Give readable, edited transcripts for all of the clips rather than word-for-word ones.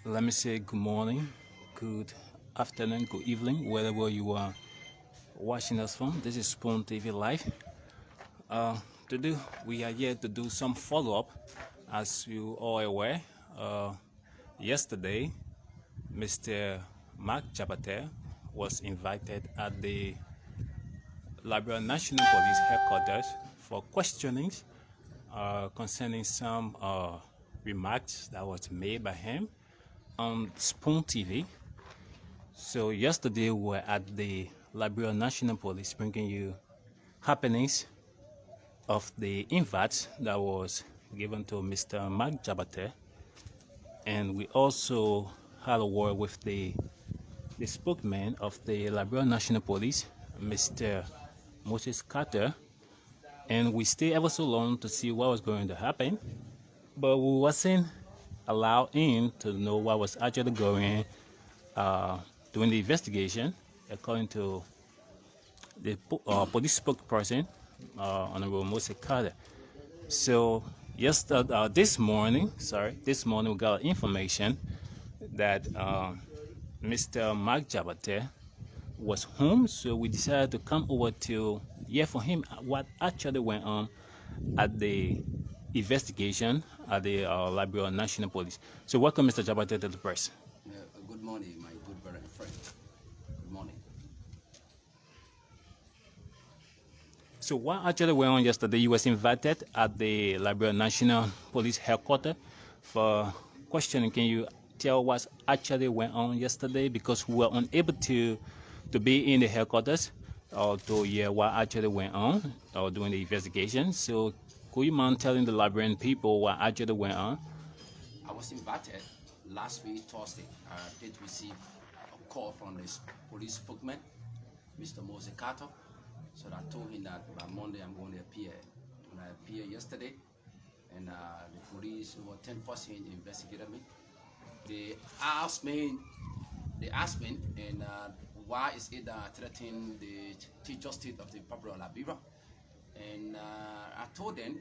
Let me say good morning, good afternoon, good evening, wherever you are watching us from. This is Spoon TV Live. Today we are here to do some follow-up. As you all aware, yesterday Mr. Mark Jabateh was invited at the Liberia National Police Headquarters for questionings concerning some remarks that was made by him on Spoon TV. So yesterday we were at the Liberia National Police bringing you happenings of the invite that was given to Mr. Mark Jabateh, and we also had a word with the spokesman of the Liberia National Police, Mr. Moses Carter, and we stayed ever so long to see what was going to happen, but we wasn't allowed in to know what was actually going during the investigation, according to the police spokesperson, Honorable Moses Carter. So this morning we got information that Mr. Mark Jabateh was home, so we decided to come over to hear from him what actually went on at the investigation at the Liberia National Police. So welcome, Mr. Jabateh, to the press. Good morning, my good brother and friend. Good morning. So what actually went on yesterday? You was invited at the Liberia National Police Headquarters for questioning. Can you tell what actually went on yesterday? Because we were unable to be in the headquarters or to hear what actually went on during the investigation. So could you mind telling the Liberian people what actually went on? I was invited last week, Thursday. I did receive a call from the police spokesman, Mr. Moses Carter. So I told him that by Monday I'm going to appear. When I appeared yesterday, and the police, over 10 persons investigated me. They asked me, and why is it threatening the Chief Justice of the Republic of Liberia? And I told them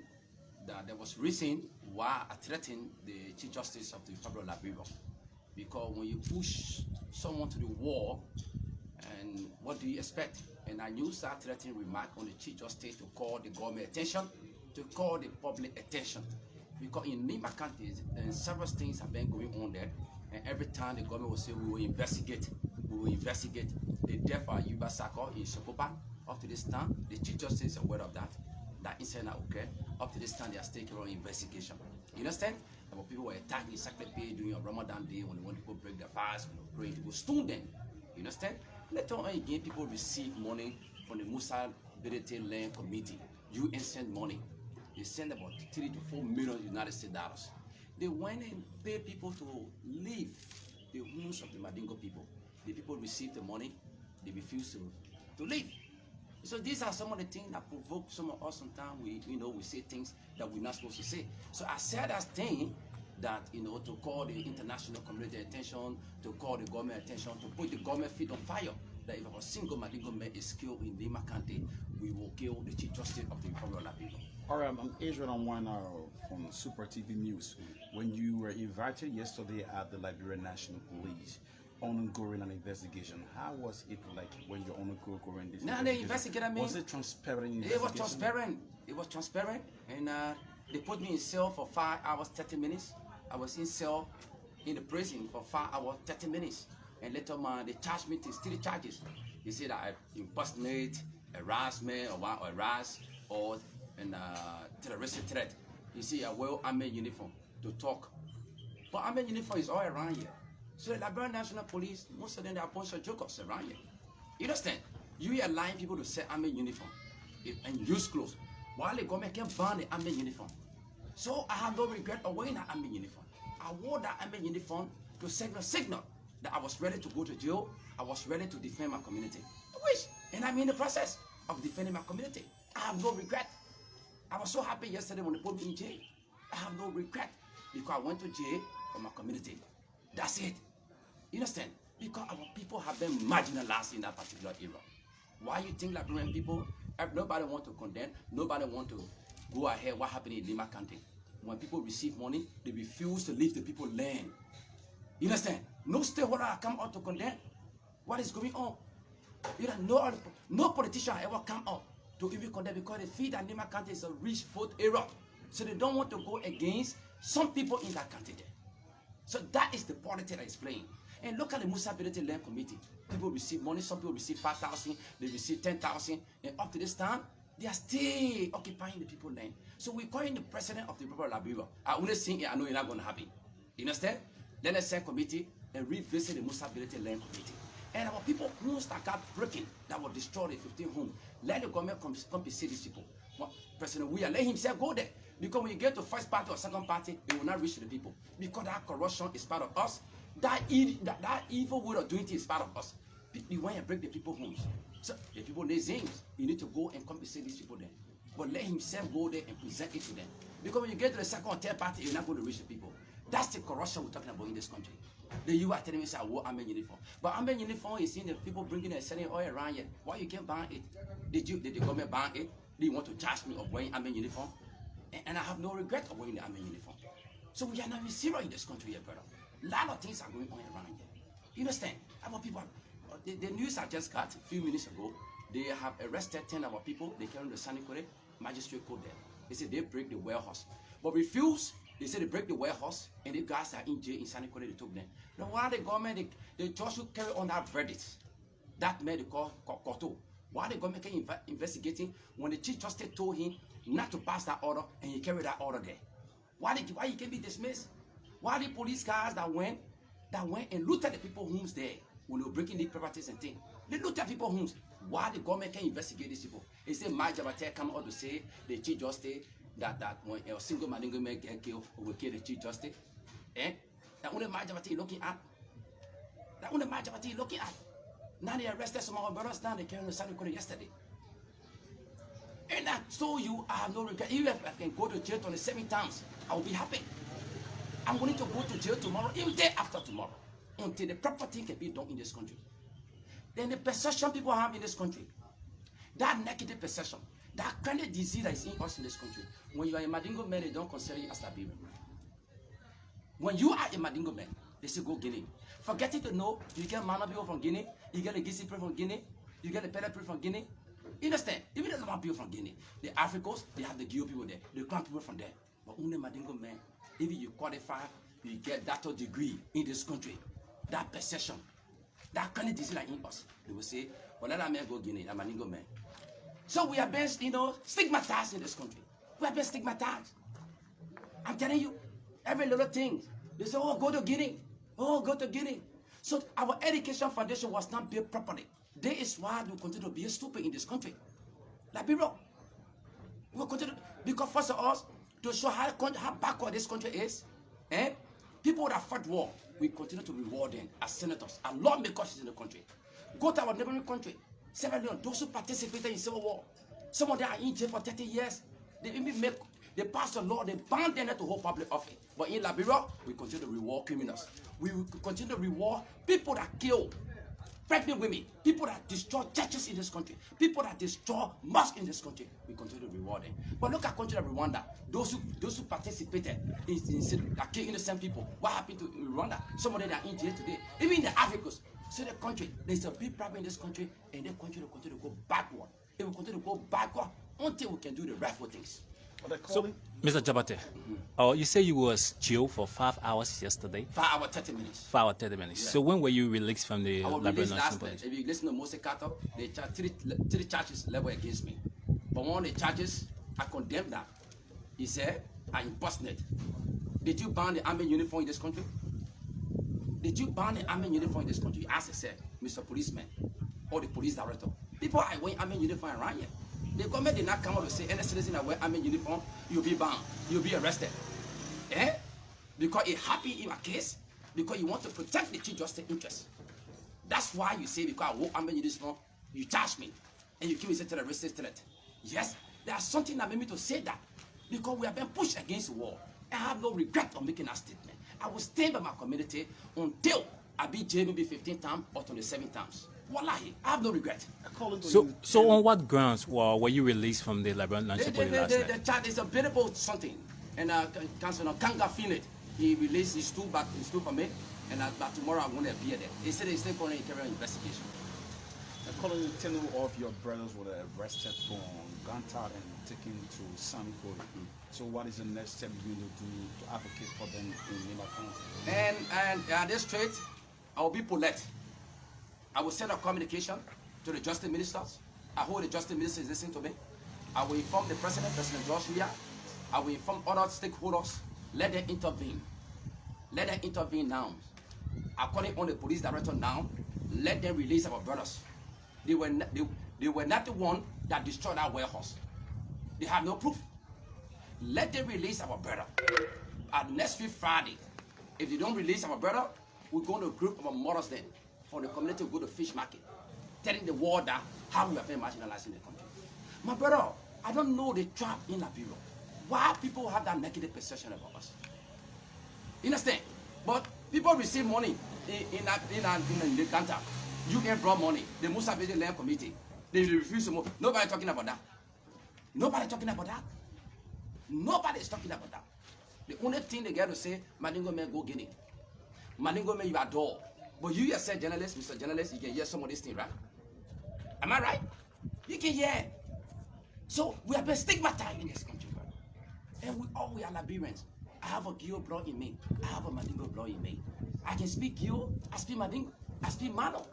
that there was reason why I threatened the Chief Justice of the Republic of Liberia. Because when you push someone to the wall, and what do you expect? And I used that threatening remark on the Chief Justice to call the government attention, to call the public attention. Because in Lima County, several things have been going on there, and every time the government will say, we will investigate. The death of Yuba Sako in Sokoba, up to this time, the Chief Justice is aware of that. That incident occurred. Up to this time, they are still on investigation. You understand? About people were attacking Saklepe during a Ramadan day when they want to go break their fast, when they pray to go stone them. You understand? Later on again, people receive money from the Musa Birete Land Committee. UN sent money. They sent about 3 to 4 million United States dollars. They went and paid people to leave the homes of the Madingo people. The people received the money, they refused to leave. So these are some of the things that provoke some of us. Sometimes we say things that we're not supposed to say. So I said that thing that, to call the international community attention, to call the government attention, to put the government feet on fire, that if a single Madingo man is killed in Lima County, we will kill the Chief Justice of the Republic of Liberia. All right, I'm Adrian from Super TV News. When you were invited yesterday at the Liberia National Police, ongoing an investigation, how was it like when you're ongoing this investigation? They investigated me. Was it transparent? It was transparent. It was transparent, and they put me in cell for 5 hours 30 minutes. I was in cell in the prison for 5 hours 30 minutes, and later on they charged me to 3 charges. They said that I impersonate, harassment, or harass, or terroristic threat. You see, I wear army uniform to talk, but army uniform is all around here. So the Liberia National Police, most of them are a bunch of jokers around here. You understand? You are allowing people to wear army uniform and use clothes, while the government can ban the army uniform. So I have no regret of wearing that army uniform. I wore that army uniform to send a signal that I was ready to go to jail. I was ready to defend my community. And I'm in the process of defending my community. I have no regret. I was so happy yesterday when they put me in jail. I have no regret because I went to jail for my community. That's it. You understand? Because our people have been marginalized in that particular era. Why you think Liberian people, nobody want to condemn, nobody want to go ahead what happened in Lima County. When people receive money, they refuse to leave the people land. You understand? No stakeholder have come out to condemn what is going on. You know, no politician ever come out to even condemn because they feel that Nima County is a rich food area. So they don't want to go against some people in that county there. So that is the politics that is playing. And look at the Musa Ability Land Committee. People receive money, some people receive 5,000, they receive 10,000, and up to this time, they are still occupying the people's land. So we're calling the president of the Republic of Liberia. I only think I know it's not going to happen. You understand? Then let's send committee and revisit the Musa Ability Land Committee. And our people homes that got breaking, that will destroy the 15 homes. Let the government compensate these people. Well, President William, let himself go there. Because when you get to first party or second party, it will not reach the people. Because that corruption is part of us. That evil way of doing things is part of us. You want to break the people's homes. So the people lay names, you need to go and compensate these people then. But let himself go there and present it to them. Because when you get to the second or third party, you're not going to reach the people. That's the corruption we're talking about in this country. Then you are telling me, say, I wore army uniform. But army uniform is seeing the people bringing and selling oil around here. Why you can't ban it? Did the government ban it? Did you want to charge me of wearing army uniform? And I have no regret of wearing the army uniform. So we are not even serious in this country here, brother. A lot of things are going on around here. You understand? Our people, the news I just got a few minutes ago, they have arrested 10 of our people. They carry the Sanikore magistrate court there. They said they break the warehouse. But refuse. They said they break the warehouse and the guys are in jail in Sanikore. They took them. Now, why the government, the judge should carry on that verdict. That made the court Koto. Why the government can investigating when the chief justice told him not to pass that order and he carried that order there? Why he can be dismissed? Why the police guys that went and looted the people's homes there when they were breaking the properties and things? They looted people's homes. Why the government can investigate these people? He said, my Jabateh come out to say the chief justice that when a single Mandingo man get killed or will kill the chief justice. Eh? That only my Jabateh looking at. That only my Jabateh looking at. Now they arrested some of our brothers down. They carried the Sanikore yesterday. And I told you I have no regret. Even if I can go to jail 27 times, I will be happy. I'm going to go to jail tomorrow, even day after tomorrow, until the proper thing can be done in this country. Then the perception people have in this country, that negative perception, that kind of disease that is in us in this country. When you are a Mandingo man, they don't consider you as Liberian. When you are a Mandingo man, they say go Guinea. Forgetting to know, you get Mana people from Guinea, you get the Gisi people from Guinea, you get the Pele people from Guinea. You understand? Even the normal people from Guinea, the Africans, they have the Gio people there, the Crown people from there. But only Mandingo man, if you qualify, you get that degree in this country, that perception, that kind of disease like in us. They will say, well, let that man go Guinea, that Mandingo man. So we are being, stigmatized in this country. We are being stigmatized. I'm telling you, every little thing. They say, oh, go to Guinea. Oh, go to Guinea. So our education foundation was not built properly. That is why we continue to be stupid in this country. Liberia. We continue, because first of all, to show how backward this country is, people that fought war, we continue to reward them as senators, as lawmakers in the country. Go to our neighboring country, Sierra Leone, those who participated in civil war. Some of them are in jail for 30 years. They passed a law, they banned them to hold public office. But in Liberia, we continue to reward criminals. We will continue to reward people that kill pregnant women, people that destroy churches in this country, people that destroy mosques in this country. We continue to reward them. But look at country like Rwanda. Those who participated in that kill innocent people. What happened to Rwanda? Some of them are in jail today. Even in the Africans. So the country, there's a big problem in this country, and the country will continue to go backward. It will continue to go backward until we can do the rightful things. So, Mr. Jabateh, you say you was jailed for 5 hours yesterday? 5 hours, 30 minutes. 5 hours, 30 minutes. Yeah. So when were you released from the Liberia National Police? If you listen to Mose Carter, they charged three charges leveled against me. But one of the charges, I condemned that. He said, I impersonate. Did you ban the army uniform in this country? Did you ban the army uniform in this country? As I said, Mr. Policeman, or the police director. People are wearing army uniform around here. The government did not come out to say any citizen that wear army uniform, you'll be banned, you'll be arrested. Because it happened in my case, because you want to protect the chief justice interest. That's why you say, because I wore army uniform, you charge me, and you give me a terroristic threat. Yes, there's something that made me to say that, because we have been pushed against the war. I have no regret of making that statement. I will stand by my community until I be jailed maybe 15 times or 27 times. Wallahi, I have no regret. So on what grounds were you released from the Liberia National Police last night? The charge is a beautiful something, and Councilor Kanga Finite. He released his stool for me, and by tomorrow I'm going to appear there. He said he's still going to carry an investigation. According to 10 of your brothers were arrested from Ganta and taken to Saniko. So what is the next step you're going to do to advocate for them in Lima County? And at this straight, I will be polite. I will send a communication to the justice ministers. I hope the justice minister is listening to me. I will inform the president, President Joshua. I will inform other stakeholders. Let them intervene. Let them intervene now. According to the police director now, let them release our brothers. They were not the one that destroyed our warehouse. They have no proof. Let them release our brother. At next week Friday, if they don't release our brother, we're going to a group of our mothers then for the community to go to fish market, telling the world that how we have been marginalized in the country. My brother, I don't know the trap in Liberia. Why people have that negative perception about us? You understand? But people receive money in the counter. You can brought money. The Musa Bede Land Committee. They refuse to move. Nobody talking about that. Nobody talking about that. Nobody is talking about that. The only thing they get to say, Madingo man go Guinea. Madingo man you adore. But you yourself, journalist, Mr. Journalist, you can hear some of this thing, right? Am I right? You can hear. So we have been stigmatized in this country, right? And we are Liberians. I have a Gio blood in me. I have a Madingo blood in me. I can speak Gio, I speak Madingo, I speak Mano.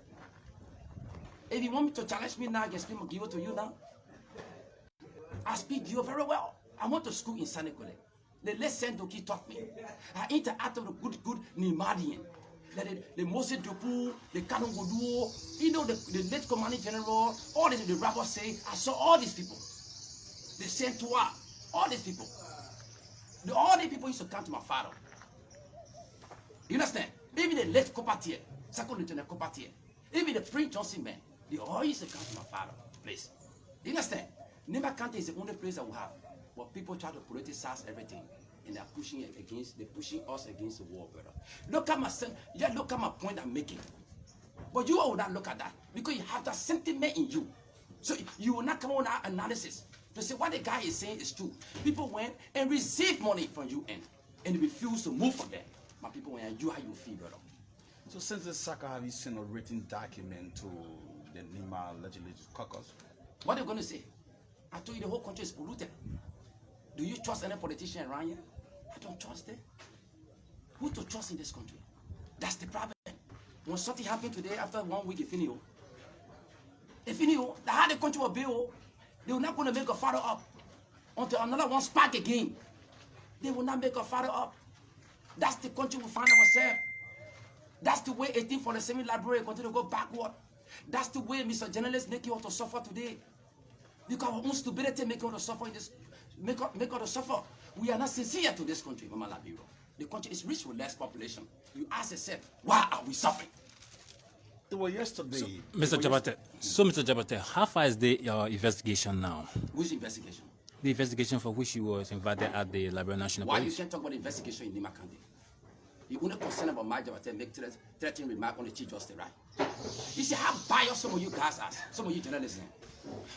If you want me to challenge me now, I can speak Gio to you now. I speak Gio very well. I went to school in Sanekole. The late Sendoki taught me. I interact with the good Nimadian. The Moses Dupu, the Kanongoduo, you know, the late commanding general, all the rappers say, I saw all these people. The Saint-Oua, all these people. All the people used to come to my father. You understand? Even the late Copatier, second lieutenant Copatier, even the Prince Johnson man, they all used to come to my father place. You understand? Nema County is the only place that we have where people try to politicize everything. And they're pushing us against the war, brother. Look at my son, yeah, look at my point I'm making. But you will not look at that because you have that sentiment in you. So you will not come on our analysis to say what the guy is saying is true. People went and received money from UN and refused to move from there. My people went and you how you feel, brother. So since the Saka, have you sent a written document to the Lima Legislative Caucus? What are they going to say? I told you the whole country is polluted. Do you trust any politician around here? I don't trust them. Who to trust in this country? That's the problem. When something happened today, after 1 week, if you knew how the country will be, they were not going to make a follow up until another one spark again. They will not make a follow up. That's the country we find ourselves. That's the way 1847 Liberia continue to go backward. That's the way Mr. Journalist make you all to suffer today. Because our own stupidity make you all to suffer in this, make all to suffer. We are not sincere to this country, Mama Liberia. The country is rich with less population. You ask yourself, why are we suffering? Well, yesterday, Mr. Jabateh, how far is the investigation now? Which investigation? The investigation for which you was invited at the Liberia National Police. Why you can't talk about the investigation in Lima County? You only concerned about my Jabateh make threatening remark on the Chief Justice, right? You see how biased some of you guys are, some of you journalists then.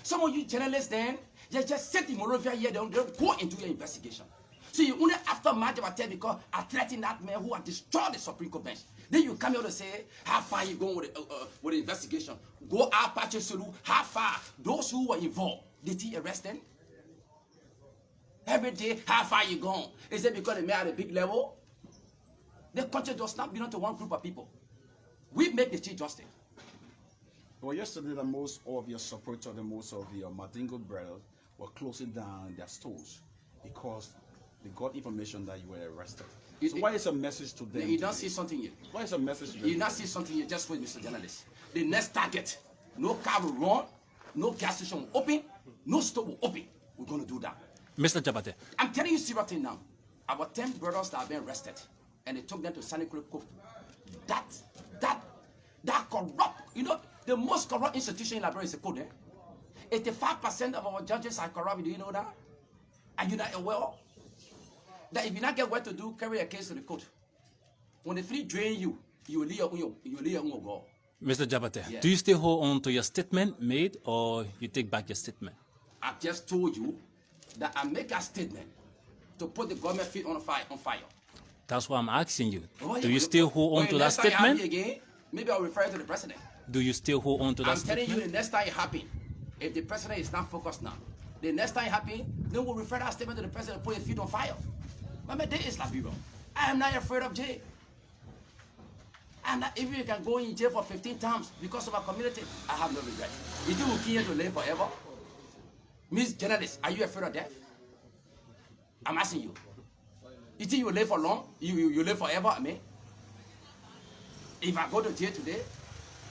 Some of you journalists then, you just sit in Morovia here, they don't go into your investigation. So you only after my Jabateh because I threatened that man who had destroyed the Supreme Court bench. Then you come here to say, how far you going with the investigation? Go out, Pache Sulu, how far? Those who were involved, did he arrest them? Every day, how far you gone? Is it because they made at a big level? The country does not belong to one group of people. We make the Chief Justice. Well, yesterday, the most of your supporters, the most of your Madingo brothers were closing down their stores because they got information that you were arrested. So why is a message to them? You don't see something here. Why is a message to them? You not see something here, just wait, Mr. Journalist. The next target, no car will run, no gas station will open, no store will open. We're going to do that. Mr. Jabateh. I'm telling you serious thing now. Our 10 brothers that have been arrested, and they took them to Sanekule Court. That corrupt, you know, the most corrupt institution in Liberia is the court, eh? 85% of our judges are corrupt, do you know that? Are you not aware? That if you not get what to do, carry a case to the court. When the free drain you, you will leave your own go. Mr. Jabateh, Yeah. do you still hold on to your statement made or you take back your statement? I just told you that I make a statement to put the government feet on fire. That's why I'm asking you. Well, Do you still hold on to that next time it happen statement? again, maybe I'll refer to the president. Do you still hold on to that I'm telling statement? you, the next time it happen, if the president is not focused now, the next time it happen, then we'll refer that statement to the president and put your feet on fire. Remember, there is Liberia. I am not afraid of jail. And if you can go in jail for 15 times because of our community, I have no regret. You think we'll continue to live forever? Miss Journalist, are you afraid of death? I'm asking you. You think you will live for long? You live forever, I mean? If I go to jail today,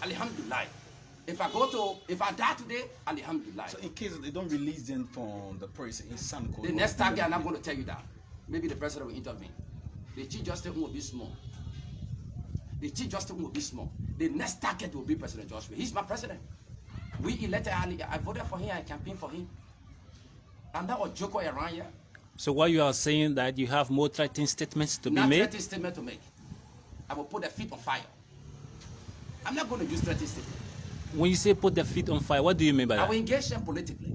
alhamdulillah. If I die today, alhamdulillah. So in case they don't release them from the prison in Sanko, The next target, I'm not going to tell you that. Maybe the president will intervene. The chief justice will be small. The chief justice will be small. The next target will be President Joshua. He's my president. We elected Ali. I voted for him. I campaigned for him. I'm not a joker around here. So what you are saying that you have more threatening statements to be Not made? threatening statement to make. I will put their feet on fire. I'm not going to use threatening statement. When you say put their feet on fire, what do you mean by I that? will engage them politically.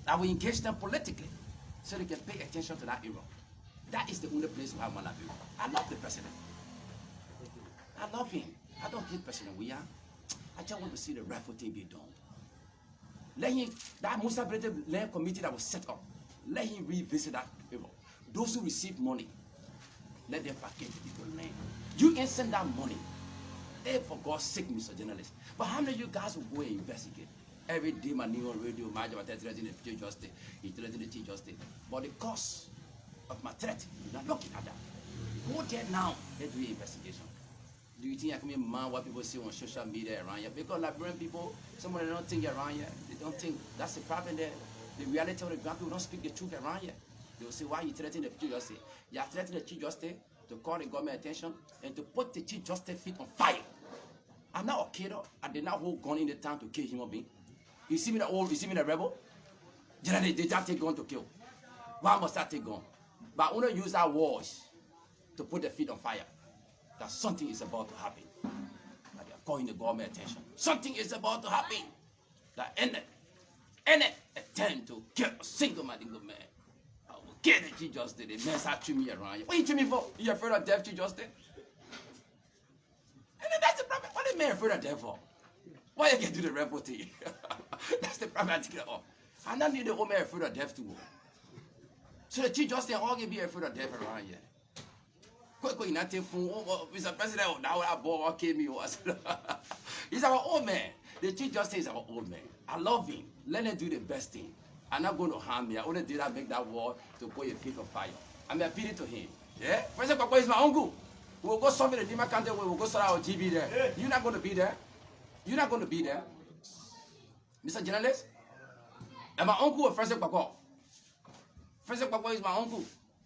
I will engage them politically so they can pay attention to that era. That is the only place we have one Liberia. I love the president. I love him. I don't hate President Weah. I just want to see the rifle thing be done. Let him, that Musa Land committee that was set up, let him revisit that people. Those who receive money, let them forget the people land. You can send that money. Hey, for God's sake, Mr. Journalist. But how many of you guys will go and investigate? Every day, my new on radio, my Jabateh threatening the chief justice, he threatening the chief justice. But the cost of my threat, you're not looking at that. Go there now, let's do an investigation. Do you think I can be man what people see on social media around here? Because Liberian people, some of them don't think around here. They don't think that's the problem there. The reality of the ground people don't speak the truth around here. They will say, why are you threatening the chief justice? You are threatening the chief justice to call the government attention and to put the chief justice feet on fire. I'm not a killer. I did not hold gun in the town to kill human being. You see me the rebel? Generally, they just take gun to kill. Why must I take gun? But I want to use our words to put the feet on fire. That something is about to happen. That they are calling the government attention. Something is about to happen. That any attempt to kill a single man, I will kill the chief justice. The men start treating me around here. What are you treating me for? You afraid of death, chief justice? And then that's the problem. What are the men afraid of death for? Why you can do the rebel thing? That's the problem I take it off. I don't need the old man afraid of death too. So the chief justice all can be afraid of death around here. Mr. President, now I bought what came me. He's our old man. The chief justice is our old man. I love him. Let him do the best thing. I'm not going to harm me. I only did that make that war to put your feet on fire. I'm appealing to him. Yeah? President Papa is my uncle. We'll go solve it in Dima County. We'll go sort out GB there. Hey. You're not going to be there. You're not going to be there. Mr. Journalist, and my uncle is President Papa. President Papa is my uncle.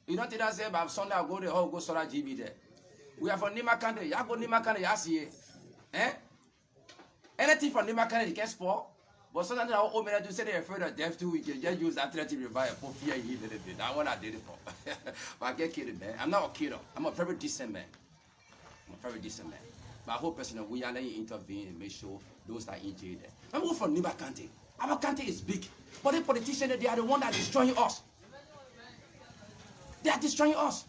You don't think that say by Sunday I'll go there, I'll go sort out GB there. We are from Nima County. Y'all go Nima County, y'all see it. Eh? Anything from Nima County, you can spoil. But sometimes our old men do say they're afraid of death too. We can just use that to revive for fear he did it. That's what I did it for. But I get killed, man. I'm not a killer. I'm a very decent man. I'm a very decent man. But I hope President we are letting you intervene and make sure those that are in jail there. I'm from Nima County. Our county is big. But the politicians, they are the one that are destroying us. They are destroying us.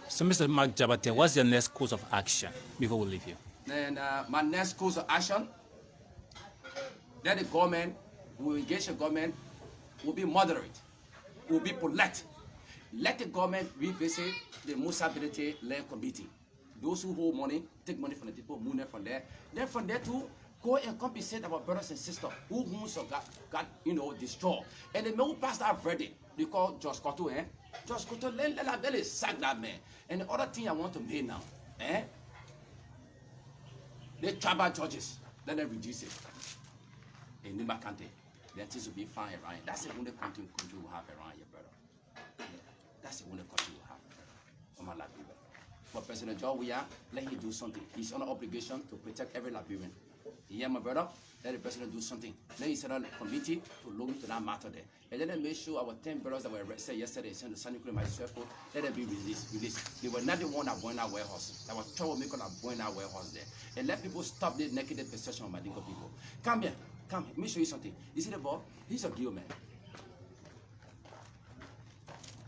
So, Mr. Mark Jabateh, what's your next course of action before we leave you? Then my next course of action, then the government, will engage the government, will be moderate, will be polite. Let the government revisit the Musa Land Committee. Those who hold money, take money from the people, move them from there. Then from there too, go and compensate our brothers and sisters who got destroyed. And the middle pass that verdict, they call Just Koto, Just Koto, let it sack that man. And the other thing I want to make now, the tribal judges, let them reduce it. In Nima County, then things will be fine around here. That's the only country we have around here, brother. Yeah, that's the only country we have on my Liberia. But President John Weah, let him do something. He's on an obligation to protect every Liberian. You hear my brother? Let the president do something. Let him set up a committee to look into that matter there. And let them make sure our 10 brothers that were arrested yesterday sent to San Nicolas Magistrate Court, let them be released. They were not the one that went our warehouse. There was troublemakers that went our warehouse there. And let people stop the naked possession of Madingo people. Come here. Come, let me show you something. You see the ball? He's a Gil man.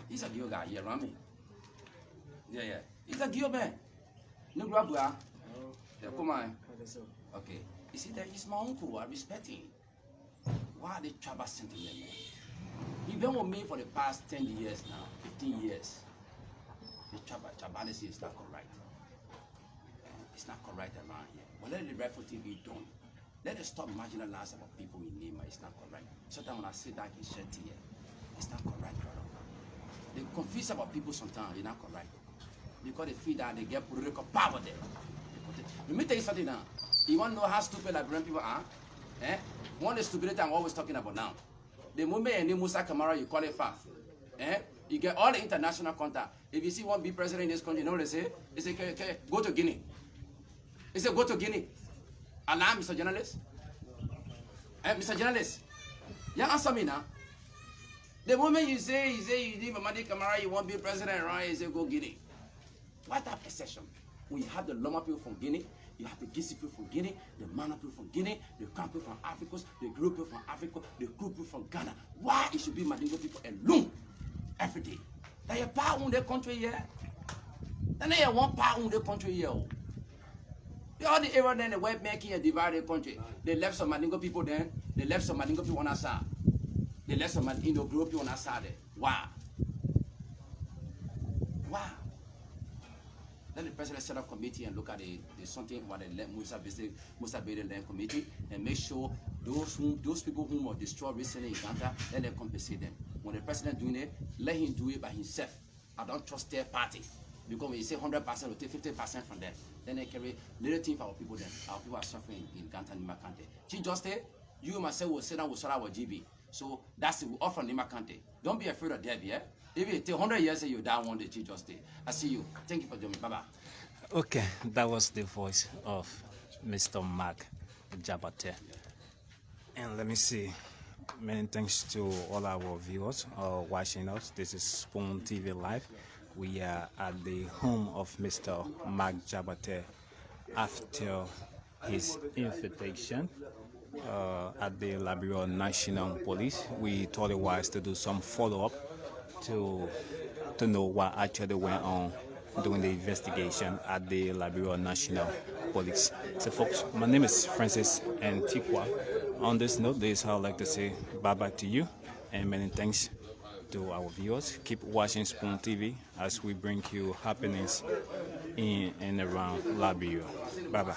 He's a Gil guy here around me. Yeah. It's a Gilbert. No grabber. Yeah, come on. Okay. You see, that is my uncle. I respect him. Why are they trouble sending them? He been with me for the past 10 years now, 15 years. The tribalism is not correct. It's not correct around here. But let the refugee be done. Let us stop marginalizing our people in Lima. It's not correct. Sometimes when I say that, it's shed here. It's not correct, brother. They confuse about people sometimes. It's not correct. Because they feel that they get political power there. Let me tell you something now. You want to know how stupid Liberian people are? One is stupidity I'm always talking about now. The moment you name Musa Kamara, you call it fast. You get all the international contact. If you see one big president in this country, you know what they say? They say, okay, go to Guinea. They say, go to Guinea. Alarm, Mr. Journalist. Mr. Journalist, you answer me now. The moment you say you need Mamadi Kamara, you want to be president, right? You say, go Guinea. What a perception. We have the Loma people from Guinea, you have the Gisi people from Guinea, the Mana people from Guinea, the Kran people from Africa, the Group people from Africa, the Kru people from Ghana. Why it should be Mandingo people alone every day? That you power in the country here. Then you want power in the country here. All the area then the web making a divided country. They left some Mandingo people then, they left some Mandingo people on our side. They left some Mandingo group people on our side there. Why? Why? Let the president set up a committee and look at the something about the Musa Bede Land Committee and make sure those people who were destroyed recently in Uganda, let them compensate them. When the president doing it, let him do it by himself. I don't trust their party. Because when you say 100%, we'll take 50% from them. Then they carry little thing for our people then. Our people are suffering in Uganda and Nima County. Chief Justice, you myself will sit down with our GB. So that's it, we offer Nima County. Don't be afraid of death, yeah? If it take 100 years, you die one day, Chief Justice. I see you. Thank you for joining me. Bye-bye. Okay, that was the voice of Mr. Mark Jabateh. And let me see. Many thanks to all our viewers watching us. This is Spoon TV Live. We are at the home of Mr. Mark Jabateh after his invitation at the Liberia National Police. We thought it wise to do some follow-up to know what actually went on during the investigation at the Liberia National Police. So folks, my name is Francis Antiqua. On this note, this is how I'd like to say bye-bye to you, and many thanks to our viewers. Keep watching Spoon TV as we bring you happenings in and around Liberia. Bye-bye.